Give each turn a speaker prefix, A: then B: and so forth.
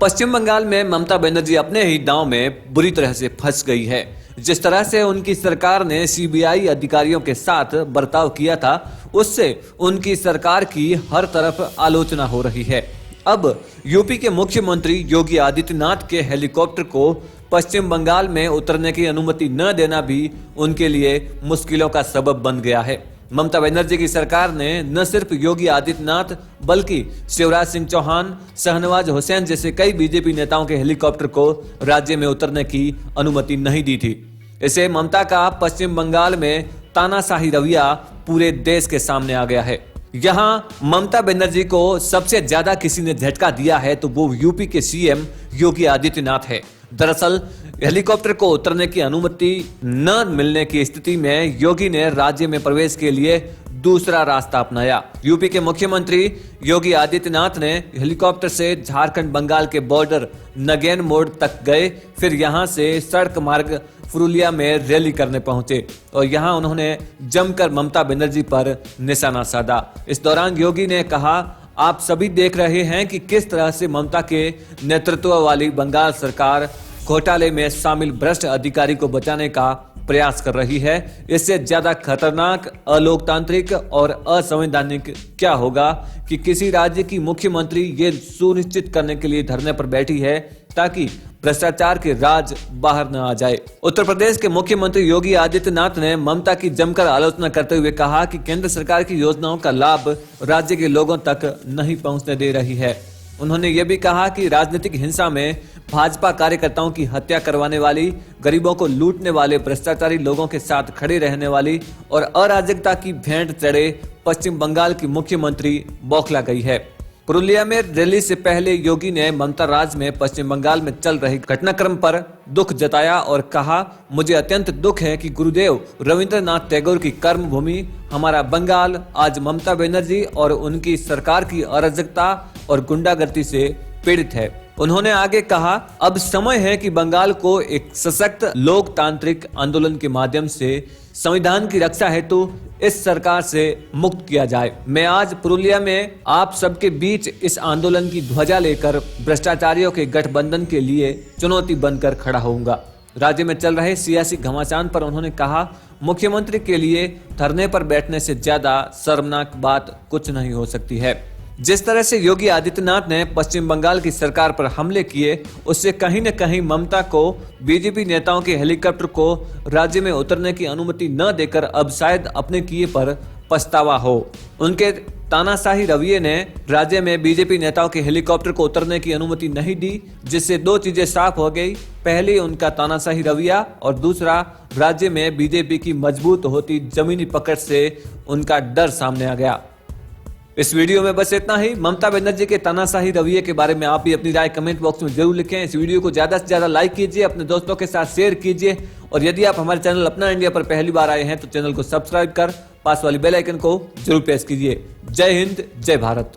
A: पश्चिम बंगाल में ममता बनर्जी अपने ही दांव में बुरी तरह से फंस गई है। जिस तरह से उनकी सरकार ने सीबीआई अधिकारियों के साथ बर्ताव किया था, उससे उनकी सरकार की हर तरफ आलोचना हो रही है। अब यूपी के मुख्यमंत्री योगी आदित्यनाथ के हेलीकॉप्टर को पश्चिम बंगाल में उतरने की अनुमति न देना भी उनके लिए मुश्किलों का सबब बन गया है। ममता बनर्जी की सरकार ने न सिर्फ योगी आदित्यनाथ बल्कि शिवराज सिंह चौहान, शहनवाज हुसैन जैसे कई बीजेपी नेताओं के हेलीकॉप्टर को राज्य में उतरने की अनुमति नहीं दी थी। इसे ममता का पश्चिम बंगाल में तानाशाही रवैया पूरे देश के सामने आ गया है। यहां ममता बनर्जी को सबसे ज्यादा किसी ने झटका दिया है तो वो यूपी के सीएम योगी आदित्यनाथ है। दरअसल हेलीकॉप्टर को उतरने की अनुमति न मिलने की स्थिति में योगी ने राज्य में प्रवेश के लिए दूसरा रास्ता अपनाया। यूपी के मुख्यमंत्री योगी आदित्यनाथ ने हेलीकॉप्टर से झारखंड बंगाल के बॉर्डर नगेन मोड़ तक गए, फिर यहां से सड़क मार्ग पुरुलिया में रैली करने पहुंचे और यहां उन्होंने जमकर ममता बनर्जी पर निशाना साधा। इस दौरान योगी ने कहा, आप सभी देख रहे हैं कि किस तरह से ममता के नेतृत्व वाली बंगाल सरकार घोटाले में शामिल भ्रष्ट अधिकारी को बचाने का प्रयास कर रही है। इससे ज्यादा खतरनाक, अलोकतांत्रिक और असंवैधानिक क्या होगा कि किसी राज्य की मुख्यमंत्री ये सुनिश्चित करने के लिए धरने पर बैठी है ताकि भ्रष्टाचार के राज बाहर न आ जाए। उत्तर प्रदेश के मुख्यमंत्री योगी आदित्यनाथ ने ममता की जमकर आलोचना करते हुए कहा कि केंद्र सरकार की योजनाओं का लाभ राज्य के लोगों तक नहीं पहुंचने दे रही है। उन्होंने ये भी कहा कि राजनीतिक हिंसा में भाजपा कार्यकर्ताओं की हत्या करवाने वाली, गरीबों को लूटने वाले, भ्रष्टाचारी लोगों के साथ खड़े रहने वाली और अराजकता की भेंट चढ़े पश्चिम बंगाल की मुख्यमंत्री बौखला गई है। पुरुलिया में रैली से पहले योगी ने ममता राज में पश्चिम बंगाल में चल रही घटनाक्रम पर दुख जताया और कहा, मुझे अत्यंत दुख है कि गुरुदेव रविंद्रनाथ टैगोर की कर्मभूमि हमारा बंगाल आज ममता बनर्जी और उनकी सरकार की अराजकता और गुंडागर्दी से पीड़ित है। उन्होंने आगे कहा, अब समय है कि बंगाल को एक सशक्त लोकतांत्रिक आंदोलन के माध्यम से संविधान की रक्षा हेतु इस सरकार से मुक्त किया जाए। मैं आज पुरुलिया में आप सबके बीच इस आंदोलन की ध्वजा लेकर भ्रष्टाचारियों के गठबंधन के लिए चुनौती बनकर खड़ा होऊंगा। राज्य में चल रहे सियासी घमासान पर उन्होंने कहा, मुख्यमंत्री के लिए धरने पर बैठने से ज्यादा शर्मनाक बात कुछ नहीं हो सकती है। जिस तरह से योगी आदित्यनाथ ने पश्चिम बंगाल की सरकार पर हमले किए, उससे कहीं न कहीं ममता को बीजेपी नेताओं के हेलीकॉप्टर को राज्य में उतरने की अनुमति न देकर अब शायद अपने किए पर पछतावा हो। उनके तानाशाही रवैये ने राज्य में बीजेपी नेताओं के हेलीकॉप्टर को उतरने की अनुमति नहीं दी, जिससे दो चीजें साफ हो गई। पहली, उनका तानाशाही रवैया और दूसरा, राज्य में बीजेपी की मजबूत होती जमीनी पकड़ से उनका डर सामने आ गया। इस वीडियो में बस इतना ही। ममता बनर्जी के तानाशाही रवैये के बारे में आप भी अपनी राय कमेंट बॉक्स में जरूर लिखें। इस वीडियो को ज्यादा से ज्यादा लाइक कीजिए, अपने दोस्तों के साथ शेयर कीजिए और यदि आप हमारे चैनल अपना इंडिया पर पहली बार आए हैं तो चैनल को सब्सक्राइब कर पास वाली बेल आइकन को जरूर प्रेस कीजिए। जय हिंद, जय भारत।